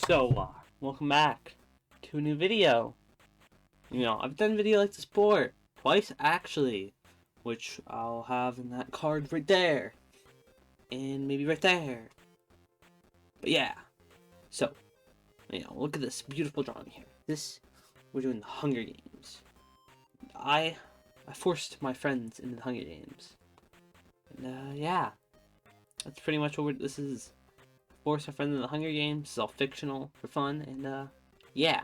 Welcome back to a new video. I've done a video like this before, twice actually, which I'll have in that card right there, and maybe right there. But yeah, so, look at this beautiful drawing here. We're doing the Hunger Games. I forced my friends into the Hunger Games. And, yeah, that's pretty much what this is. Force my friends into the Hunger Games. It's all fictional for fun, and, yeah.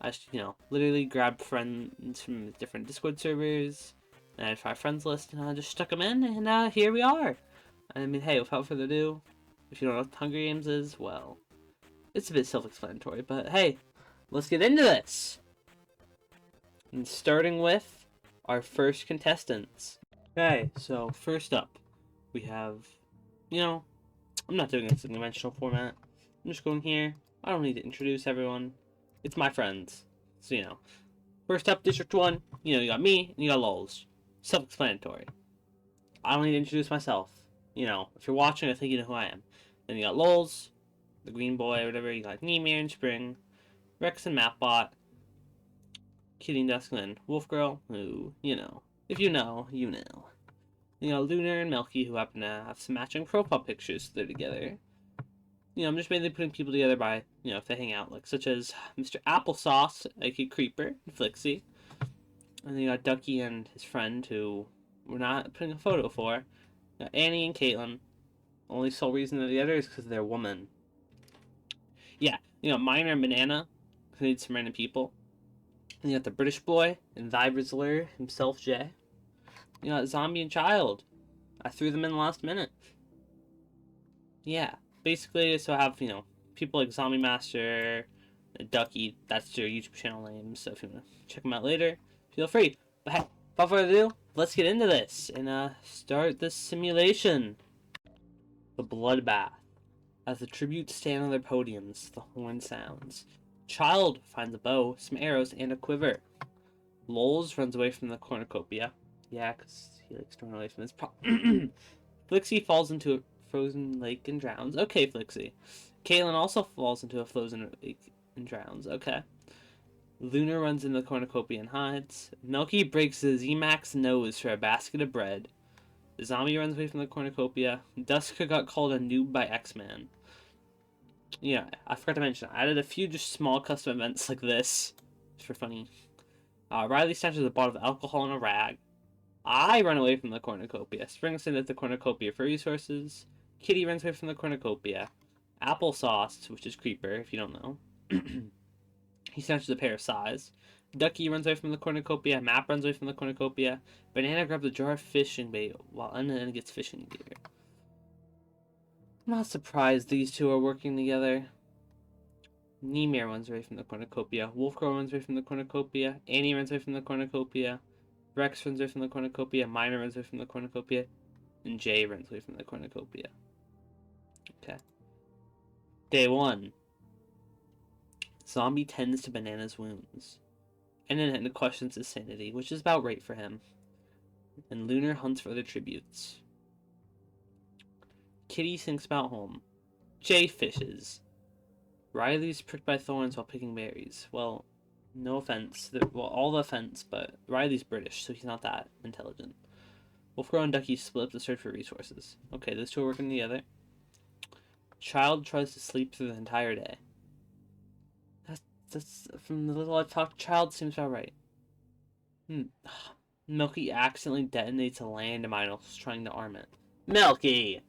I just, literally grabbed friends from different Discord servers, and I had 5 friends list, and I just stuck them in, and here we are. I mean, hey, without further ado, if you don't know what Hunger Games is, well, it's a bit self-explanatory, but hey, let's get into this. And starting with our first contestants. Okay, so first up, we have, I'm not doing this in conventional format. I'm just going here. I don't need to introduce everyone. It's my friends. So, first up, District 1, you got me, and you got Lols. Self-explanatory. I don't need to introduce myself. If you're watching, I think you know who I am. Then you got Lols, the green boy, or whatever. You got Nemir and Spring, Rex and Mapbot, Kitty and Duskland, Wolf Girl, who, if you know, you know. Lunar and Milky, who happen to have some matching profile pictures, so they're together. I'm just mainly putting people together by, if they hang out, like, such as Mr. Applesauce, aka Creeper, and Flixie. And then you got Ducky and his friend, who we're not putting a photo for. You got Annie and Caitlin. Only sole reason they're together is because they're women. Yeah, Miner and Banana, who need some random people. And you got the British boy, and Thy Rizzler himself, Jay. You got Zombie and Child. I threw them in last minute. Yeah, basically, so I have, people like Zombie Master, Ducky, that's their YouTube channel name, so if you want to check them out later, feel free. But hey, without further ado, let's get into this and start this simulation. The Bloodbath. As the tributes stand on their podiums, the horn sounds. Child finds a bow, some arrows, and a quiver. Lols runs away from the cornucopia. Yeah, because he likes to run away from his Flixie falls into a frozen lake and drowns. Okay, Flixie. Caitlin also falls into a frozen lake and drowns. Okay. Lunar runs into the cornucopia and hides. Milky breaks the Z-Max nose for a basket of bread. The zombie runs away from the cornucopia. Duska got called a noob by X-Man. Yeah, I forgot to mention, I added a few just small custom events like this. Just for funny. Riley snatches a bottle of alcohol and a rag. I run away from the cornucopia. Springs into the cornucopia for resources. Kitty runs away from the cornucopia. Applesauce, which is Creeper, if you don't know. He snatches a pair of sais. Ducky runs away from the cornucopia. Map runs away from the cornucopia. Banana grabs a jar of fishing bait while Anna gets fishing gear. I'm not surprised these two are working together. Nemir runs away from the cornucopia. Wolfgirl runs away from the cornucopia. Annie runs away from the cornucopia. Rex runs away from the cornucopia. Miner runs away from the cornucopia. And Jay runs away from the cornucopia. Okay. Day 1. Zombie tends to Banana's wounds. And then questions his sanity, which is about right for him. And Lunar hunts for other tributes. Kitty thinks about home. Jay fishes. Riley's pricked by thorns while picking berries. Well, no offense. Well, all the offense, but Riley's British, so he's not that intelligent. Wolfgirl and Ducky split up to search for resources. Okay, those two are working together. Child tries to sleep through the entire day. That's from the little I've talked. Child seems about right. Milky accidentally detonates a landmine while trying to arm it. Milky!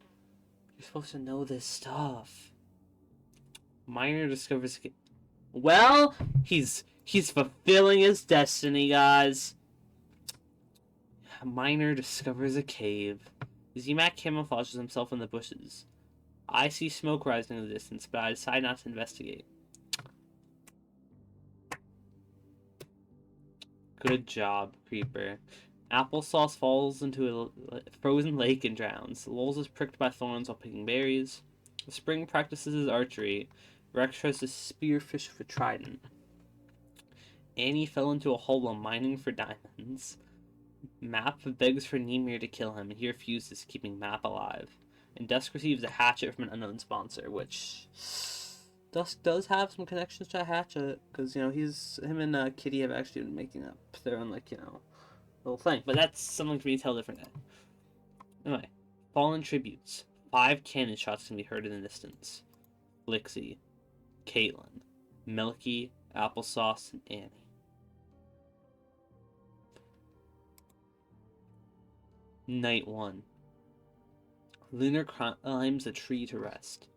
You're supposed to know this stuff. Miner discovers. Well, he's fulfilling his destiny, guys. Miner discovers a cave. Z-Mac camouflages himself in the bushes. I see smoke rising in the distance, but I decide not to investigate. Good job, Creeper. Applesauce falls into a frozen lake and drowns. Lols is pricked by thorns while picking berries. Spring practices his archery. Rex tries to spearfish for trident. Annie fell into a hole while mining for diamonds. Map begs for Nemir to kill him, and he refuses, keeping Map alive. And Dusk receives a hatchet from an unknown sponsor, which Dusk does have some connections to Hatchet, because, him and Kitty have actually been making up their own, little thing. But that's something for me to tell a different day. Anyway, fallen tributes. 5 cannon shots can be heard in the distance. Lixie, Caitlin, Milky, Applesauce, and Annie. Night 1. Lunar climbs a tree to rest.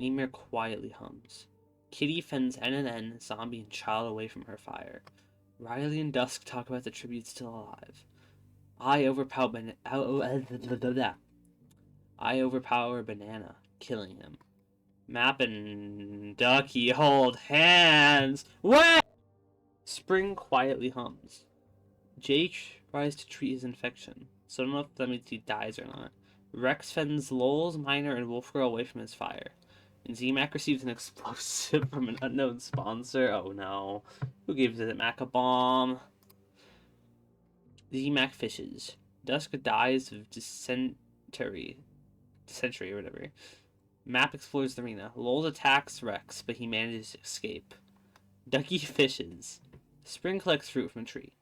Ymir quietly hums. Kitty fends N, Zombie, and Child away from her fire. Riley and Dusk talk about the tribute still alive. I overpower Banana, killing him. Map and Ducky hold hands. What? Spring quietly hums. Jake tries to treat his infection, so I don't know if that means he dies or not. Rex fends Lowell's, Miner, and Wolf Girl away from his fire. And Z-Mac receives an explosive from an unknown sponsor. Oh no. Who gave Z-Mac a bomb? Z-Mac fishes. Dusk dies of dysentery or whatever. Map explores the arena. Lowell attacks Rex, but he manages to escape. Ducky fishes. Spring collects fruit from a tree.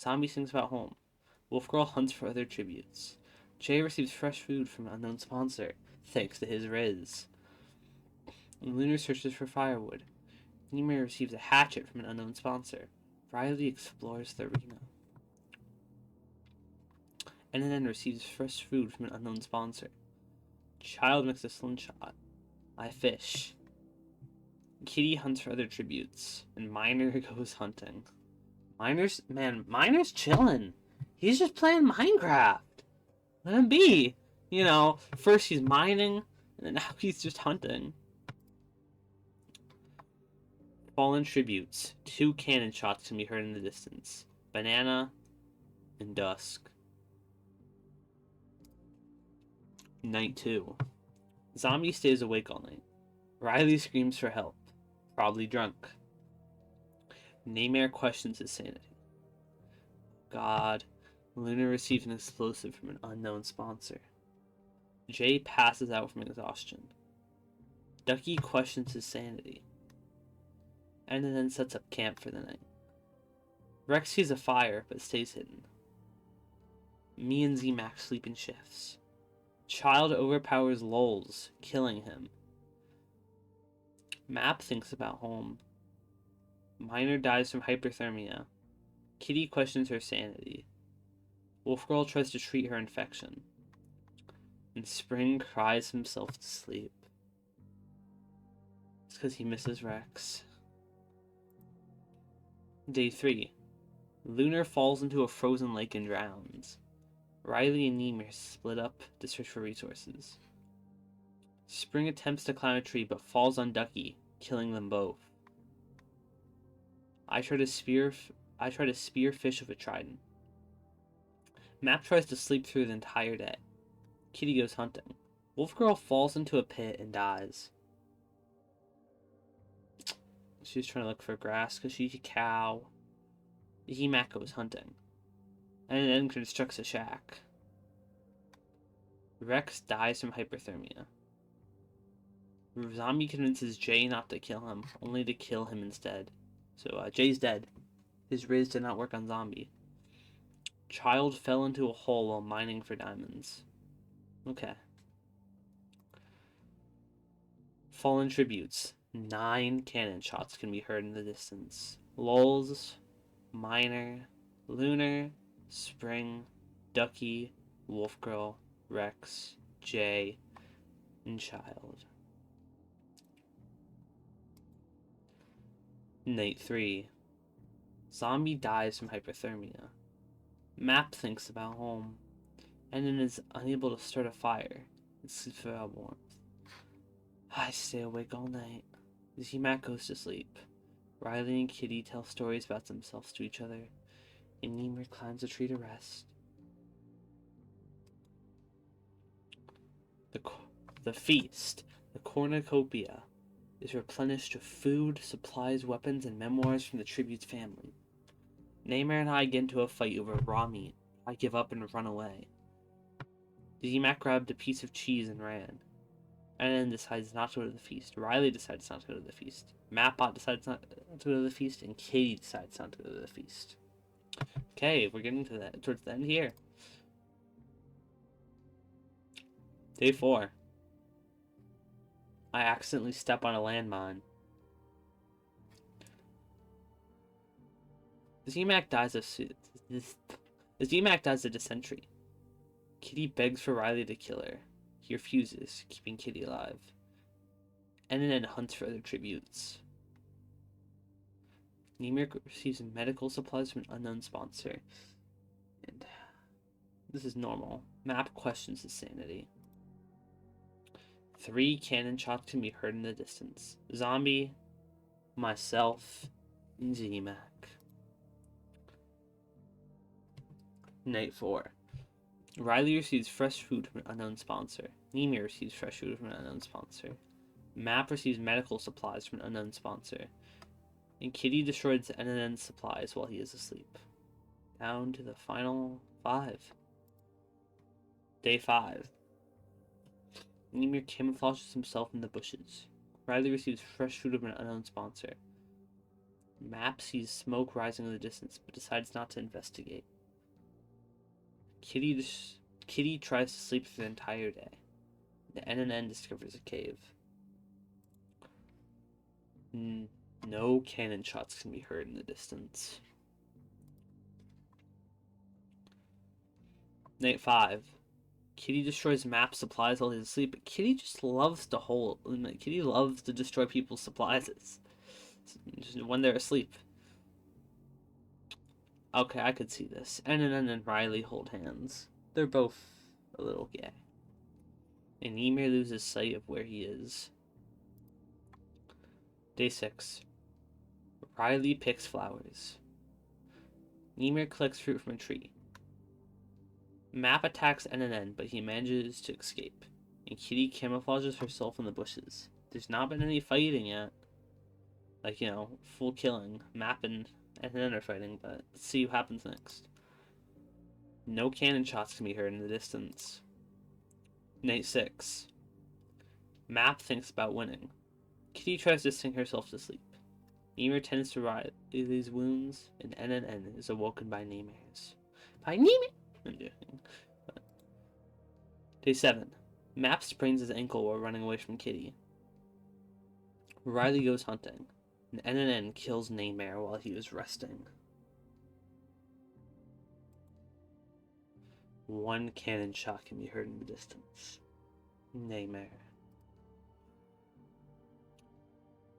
Zombie sings about home. Wolf Girl hunts for other tributes. Jay receives fresh food from an unknown sponsor, thanks to his Riz. Lunar searches for firewood. Ymir receives a hatchet from an unknown sponsor. Riley explores the arena. N receives fresh food from an unknown sponsor. Child makes a slingshot. I fish. Kitty hunts for other tributes, and Miner goes hunting. Miner's chilling. He's just playing Minecraft. Let him be. First he's mining, and then now he's just hunting. Fallen tributes. 2 cannon shots can be heard in the distance. Banana and Dusk. Night 2. Zombie stays awake all night. Riley screams for help. Probably drunk. Naymare questions his sanity. God. Luna receives an explosive from an unknown sponsor. Jay passes out from exhaustion. Ducky questions his sanity. And then sets up camp for the night. Rex sees a fire, but stays hidden. Me and Z-Mac sleep in shifts. Child overpowers Lowell's, killing him. Map thinks about home. Miner dies from hyperthermia. Kitty questions her sanity. Wolf Girl tries to treat her infection. And Spring cries himself to sleep. It's because he misses Rex. Day 3. Lunar falls into a frozen lake and drowns. Riley and Ymir split up to search for resources. Spring attempts to climb a tree but falls on Ducky, killing them both. I try to spear fish with a trident. Map tries to sleep through the entire day. Kitty goes hunting. Wolf Girl falls into a pit and dies. She's trying to look for grass because she's a cow. Z-Mac goes hunting. And then constructs a shack. Rex dies from hyperthermia. Zombie convinces Jay not to kill him, only to kill him instead. So Jay's dead. His Riz did not work on Zombie. Child fell into a hole while mining for diamonds. Okay. Fallen tributes. 9 cannon shots can be heard in the distance. Lulz, Miner, Lunar, Spring, Ducky, Wolf Girl, Rex, Jay, and Child. Night 3. Zombie dies from hyperthermia. Map thinks about home, and then is unable to start a fire and sleeps without warmth. I stay awake all night. Z-Mac goes to sleep. Riley and Kitty tell stories about themselves to each other, and Ymir climbs a tree to rest. The feast, the cornucopia, is replenished with food, supplies, weapons, and memoirs from the tribute's family. Naymare and I get into a fight over raw meat. I give up and run away. Z-Mac grabbed a piece of cheese and ran. NNN decides not to go to the feast. Riley decides not to go to the feast. Mapbot decides not to go to the feast, and Katie decides not to go to the feast. Okay, we're getting to that towards the end here. Day 4. I accidentally step on a landmine. The ZMAC dies of dysentery. Kitty begs for Riley to kill her. He refuses, keeping Kitty alive. NNN hunts for other tributes. Nemir receives medical supplies from an unknown sponsor. And this is normal. Map questions his sanity. 3 cannon shots can be heard in the distance. Zombie, myself, and ZMAC. Night 4. Riley receives fresh food from an unknown sponsor. Nemir receives fresh food from an unknown sponsor. Map receives medical supplies from an unknown sponsor. And Kitty destroys NNN's supplies while he is asleep. Down to the final 5. Day 5. Nemir camouflages himself in the bushes. Riley receives fresh food from an unknown sponsor. Map sees smoke rising in the distance, but decides not to investigate. Kitty tries to sleep for the entire day. The NNN discovers a cave. No cannon shots can be heard in the distance. Night 5. Kitty destroys Map supplies while he's asleep, but Kitty just loves to Kitty loves to destroy people's supplies when they're asleep. Okay, I could see this. NNN and Riley hold hands. They're both a little gay. And Ymir loses sight of where he is. Day 6. Riley picks flowers. Ymir collects fruit from a tree. Map attacks NNN, but he manages to escape. And Kitty camouflages herself in the bushes. There's not been any fighting yet. Like, full killing. Map and NNN are fighting, but let's see what happens next. No cannon shots can be heard in the distance. Night 6. Map thinks about winning. Kitty tries to sing herself to sleep. Ymir tends to Riley's wounds, and NNN is awoken by Nemir's. By Nemir! I'm joking. Day 7. Map sprains his ankle while running away from Kitty. Riley goes hunting, and NNN kills Nemir while he was resting. 1 cannon shot can be heard in the distance. Nemir.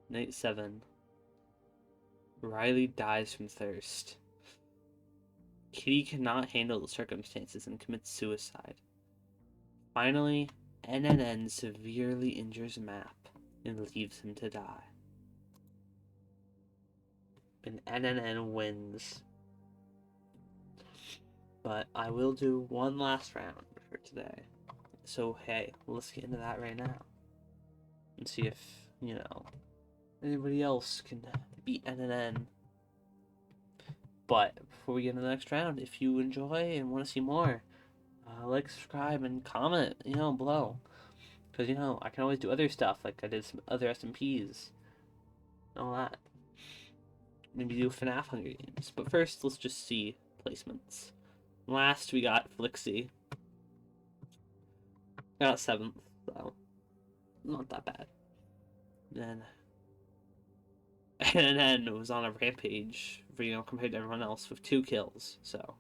Night 7. Riley dies from thirst. Kitty cannot handle the circumstances and commits suicide. Finally, NNN severely injures Map and leaves him to die. And NNN wins. But I will do one last round for today. So hey, let's get into that right now. And see if, anybody else can beat NNN. But before we get into the next round, if you enjoy and want to see more, like, subscribe, and comment, below. Because, I can always do other stuff, like I did some other SMPs and all that. Maybe do FNAF Hunger Games. But first, let's just see placements. Last, we got Flixie. Got 7th, so not that bad. Then NNN was on a rampage, compared to everyone else, with 2 kills. So,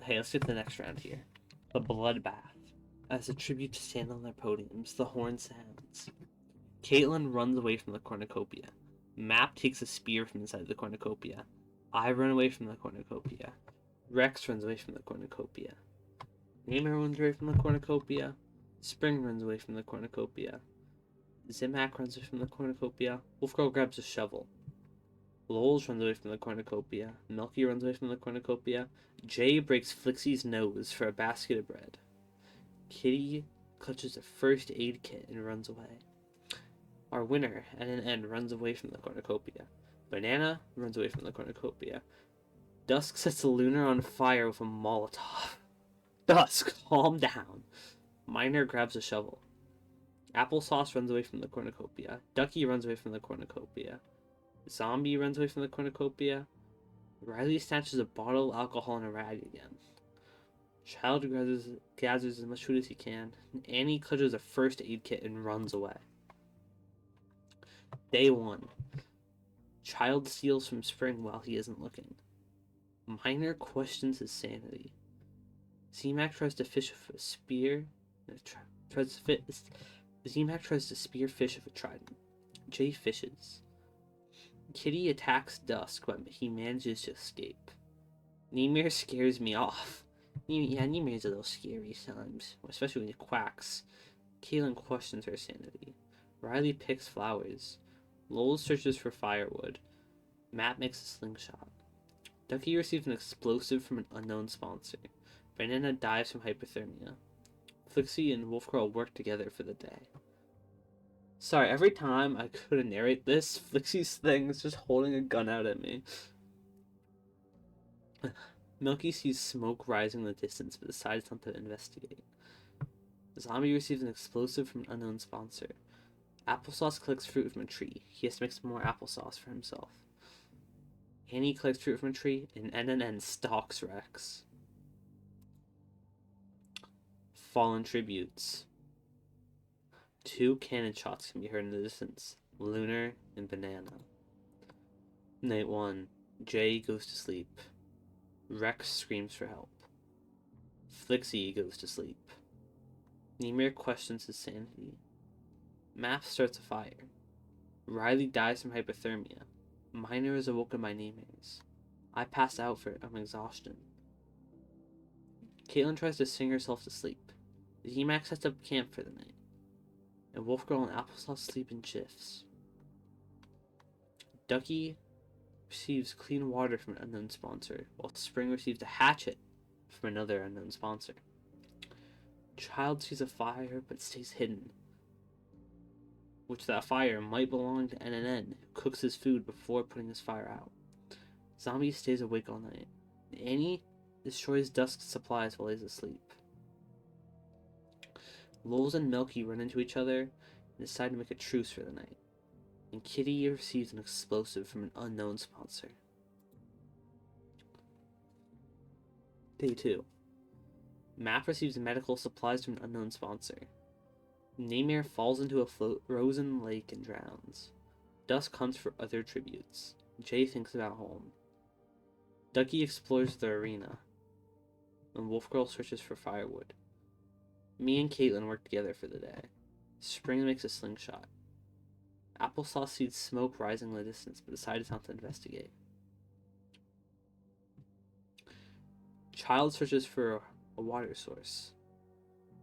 hey, let's get to the next round here. The Bloodbath. As a tribute to stand on their podiums, the horn sounds. Caitlin runs away from the cornucopia. Map takes a spear from inside the cornucopia. I run away from the cornucopia. Rex runs away from the cornucopia. Namer runs away from the cornucopia. Spring runs away from the cornucopia. Zimac runs away from the cornucopia. Wolfgirl grabs a shovel. Lols runs away from the cornucopia. Milky runs away from the cornucopia. Jay breaks Flixie's nose for a basket of bread. Kitty clutches a first aid kit and runs away. Our winner, NNN, runs away from the cornucopia. Banana runs away from the cornucopia. Dusk sets the Lunar on fire with a Molotov. Dusk, calm down. Miner grabs a shovel. Applesauce runs away from the cornucopia. Ducky runs away from the cornucopia. Zombie runs away from the cornucopia. Riley snatches a bottle of alcohol and a rag again. Child gathers as much food as he can. Annie clutches a first aid kit and runs away. Day 1. Child steals from Spring while he isn't looking. Minor questions his sanity. Z-Mac tries to fish with a spear. Z-Mac tries to spear fish with a trident. Jay fishes. Kitty attacks Dusk, but he manages to escape. Nemir scares me off. Nemir's a little scary sometimes, especially when he quacks. Caitlin questions her sanity. Riley picks flowers. Lowell searches for firewood. Matt makes a slingshot. Ducky receives an explosive from an unknown sponsor. Banana dies from hypothermia. Flixie and Wolfgirl work together for the day. Sorry, every time I could narrate this, Flixie's thing is just holding a gun out at me. Milky sees smoke rising in the distance but decides not to investigate. Zombie receives an explosive from an unknown sponsor. Applesauce collects fruit from a tree. He has to make some more applesauce for himself. Annie collects fruit from a tree, and NNN stalks Rex. Fallen tributes. 2 cannon shots can be heard in the distance. Lunar and Banana. Night 1. Jay goes to sleep. Rex screams for help. Flixie goes to sleep. Nemir questions his sanity. Map starts a fire. Riley dies from hypothermia. Minor is awoken by nightmares. I pass out from exhaustion. Caitlin tries to sing herself to sleep. Z-Mac sets up camp for the night. And Wolfgirl and Applesauce sleep in shifts. Ducky receives clean water from an unknown sponsor, while Spring receives a hatchet from another unknown sponsor. Child sees a fire but stays hidden, which that fire might belong to NNN, who cooks his food before putting his fire out. Zombie stays awake all night. Annie destroys Dusk's supplies while he's asleep. Lowell and Milky run into each other and decide to make a truce for the night. And Kitty receives an explosive from an unknown sponsor. Day 2. Map receives medical supplies from an unknown sponsor. Namir falls into a frozen lake and drowns. Dusk hunts for other tributes. Jay thinks about home. Ducky explores the arena. And Wolfgirl searches for firewood. Me and Caitlin work together for the day. Spring makes a slingshot. Applesauce sees smoke rising in the distance, but decides not to investigate. Child searches for a water source.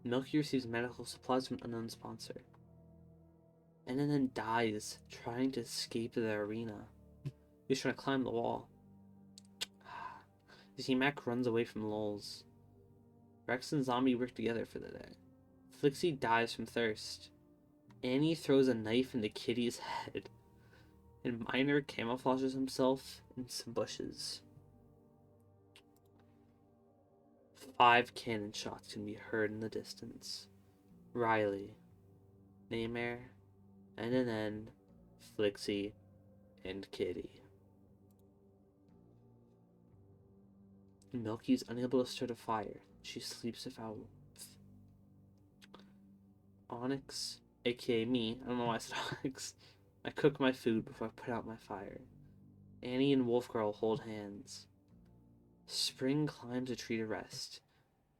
Milky receives medical supplies from an unknown sponsor. And then dies trying to escape the arena. He's trying to climb the wall. Z-Mac runs away from Lulz. Rex and Zombie work together for the day. Flixie dies from thirst. Annie throws a knife into Kitty's head. And Minor camouflages himself in some bushes. 5 cannon shots can be heard in the distance. Riley, Namir, NNN, Flixie, and Kitty. Milky's unable to start a fire. She sleeps without warmth. Onyx, aka me, I don't know why I said Onyx. I cook my food before I put out my fire. Annie and Wolfgirl hold hands. Spring climbs a tree to rest.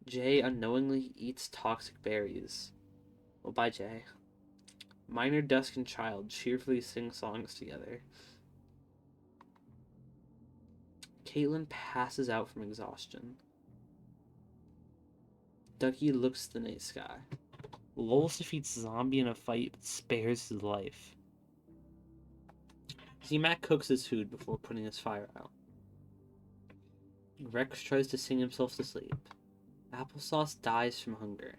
Jay unknowingly eats toxic berries. Well, bye, Jay. Minor, Dusk, and Child cheerfully sing songs together. Caitlin passes out from exhaustion. Ducky looks at the night sky. Lowell defeats Zombie in a fight but spares his life. Z-Mac cooks his food before putting his fire out. Rex tries to sing himself to sleep. Applesauce dies from hunger.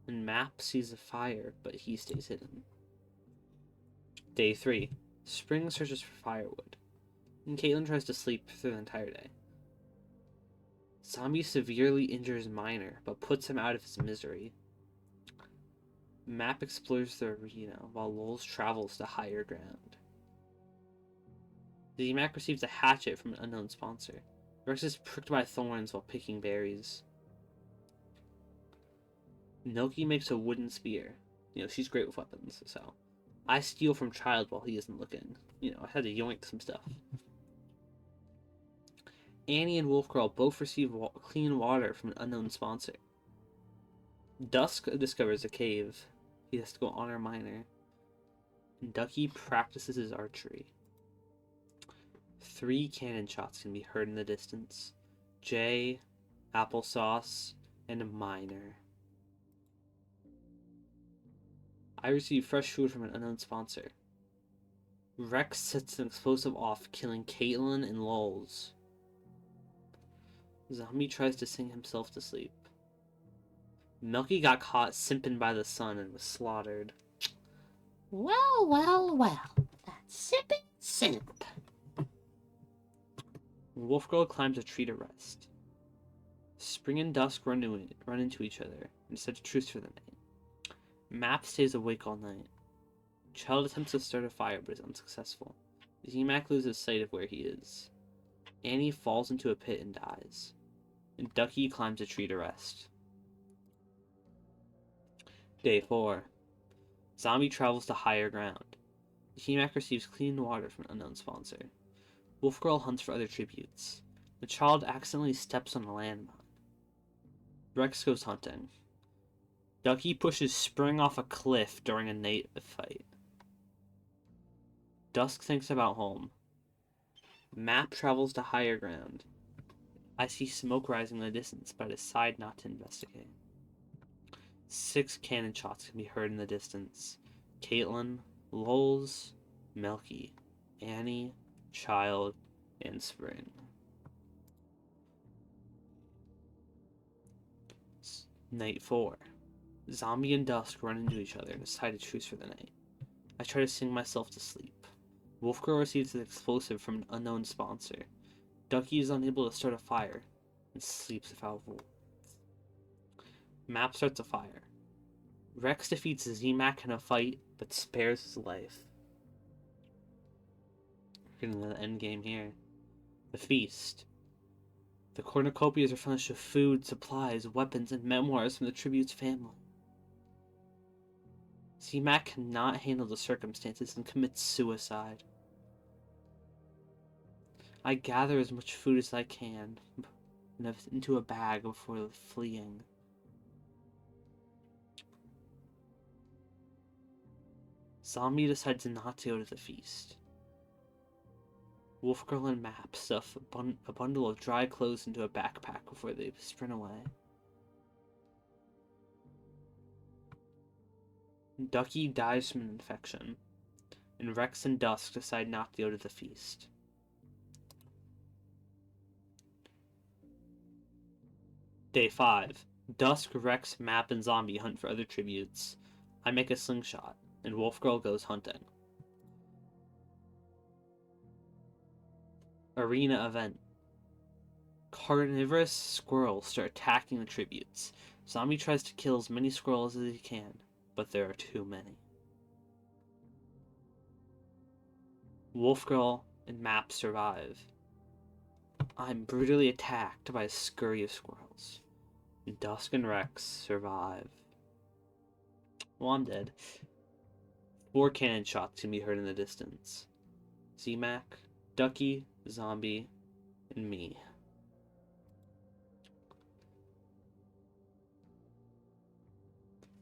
And Map sees a fire, but he stays hidden. Day 3. Spring searches for firewood. And Caitlin tries to sleep through the entire day. Zombie severely injures Minor, but puts him out of his misery. Map explores the arena while Lowell's travels to higher ground. Z-Mac receives a hatchet from an unknown sponsor. Rex is pricked by thorns while picking berries. Milky makes a wooden spear. She's great with weapons, so. I steal from Child while he isn't looking. I had to yoink some stuff. Annie and Wolf Girl both receive clean water from an unknown sponsor. Dusk discovers a cave. He has to go honor Miner. And Ducky practices his archery. 3 cannon shots can be heard in the distance. Jay, Applesauce, and Miner. I receive fresh food from an unknown sponsor. Rex sets an explosive off, killing Caitlin and Lulz. Zombie tries to sing himself to sleep. Milky got caught simping by the sun and was slaughtered. Well, well, well. That's sipping simp. Wolf Girl climbs a tree to rest. Spring and Dusk run into each other and set a truce for the night. Map stays awake all night. Child attempts to start a fire but is unsuccessful. Z-Mac loses sight of where he is. Annie falls into a pit and dies. And Ducky climbs a tree to rest. Day 4. Zombie travels to higher ground. Z-Mac receives clean water from an unknown sponsor. Wolf Girl hunts for other tributes. The child accidentally steps on a landmine. Rex goes hunting. Ducky pushes Spring off a cliff during a night fight. Dusk thinks about home. Map travels to higher ground. I see smoke rising in the distance, but I decide not to investigate. 6 cannon shots can be heard in the distance. Caitlin, Lulz, Milky, Annie, Child, and Spring. Night 4. Zombie and Dusk run into each other and decide to truce for the night. I try to sing myself to sleep. Wolf Girl receives an explosive from an unknown sponsor. Ducky is unable to start a fire and sleeps without Wolf. Map starts a fire. Rex defeats Z-Mac in a fight but spares his life. We're getting to the end game here. The feast. The cornucopias are furnished with food, supplies, weapons, and memoirs from the tribute's family. Z-Mac cannot handle the circumstances and commits suicide. I gather as much food as I can into a bag before fleeing. Zombie decides not to go to the feast. Wolf Girl and Map stuff a bundle of dry clothes into a backpack before they sprint away. Ducky dies from an infection, and Rex and Dusk decide not to go to the feast. Day 5. Dusk, Rex, Map, and Zombie hunt for other tributes. I make a slingshot, and Wolf Girl goes hunting. Arena event. Carnivorous squirrels start attacking the tributes. Zombie tries to kill as many squirrels as he can, but there are too many. Wolf Girl and Map survive. I'm brutally attacked by a scurry of squirrels. Dusk and Rex survive. Well, I'm dead. 4 cannon shots can be heard in the distance. Z-Mac, Ducky, Zombie, and me.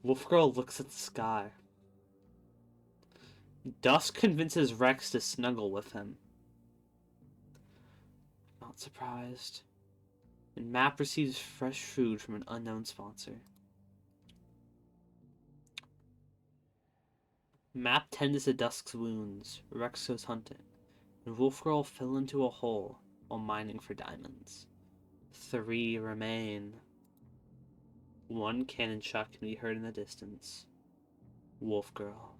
Wolf Girl looks at the sky. Dusk convinces Rex to snuggle with him. Not surprised. And Map receives fresh food from an unknown sponsor. Map tends to Dusk's wounds. Rex goes hunting. And Wolf Girl fell into a hole while mining for diamonds. 3 remain. 1 cannon shot can be heard in the distance. Wolf Girl.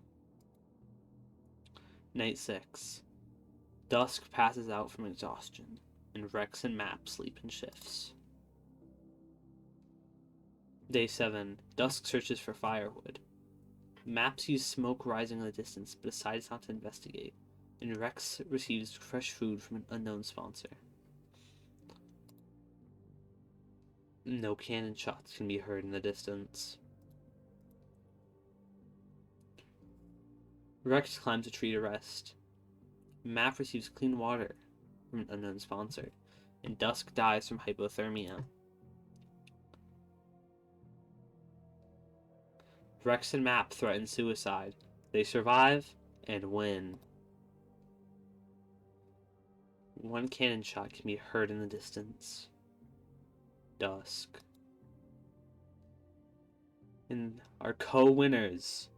Night 6. Dusk passes out from exhaustion, and Rex and Map sleep in shifts. Day 7. Dusk searches for firewood. Map sees smoke rising in the distance, but decides not to investigate. And Rex receives fresh food from an unknown sponsor. No cannon shots can be heard in the distance. Rex climbs a tree to rest. Map receives clean water from an unknown sponsor. And Dusk dies from hypothermia. Rex and Map threaten suicide. They survive and win. One cannon shot can be heard in the distance. Dusk. And our co-winners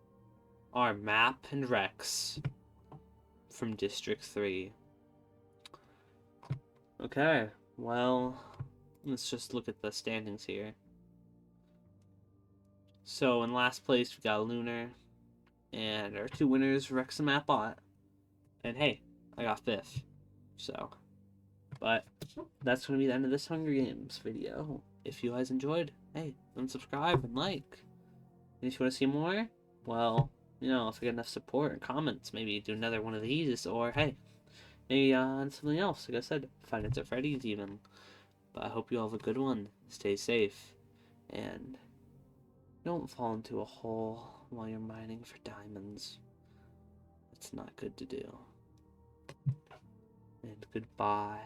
are Map and Rex from District 3. Okay, well, let's just look at the standings here. So in last place we got Lunar, and our two winners, Rex and Mapbot. And hey, I got 5th. So, but that's going to be the end of this Hunger Games video. If you guys enjoyed, hey, subscribe and like. And if you want to see more, well, you know, if I get enough support and comments, maybe do another one of these, or hey, maybe on something else. Like I said, Five Nights at Freddy's even. But I hope you all have a good one. Stay safe, and don't fall into a hole while you're mining for diamonds. It's not good to do. And goodbye.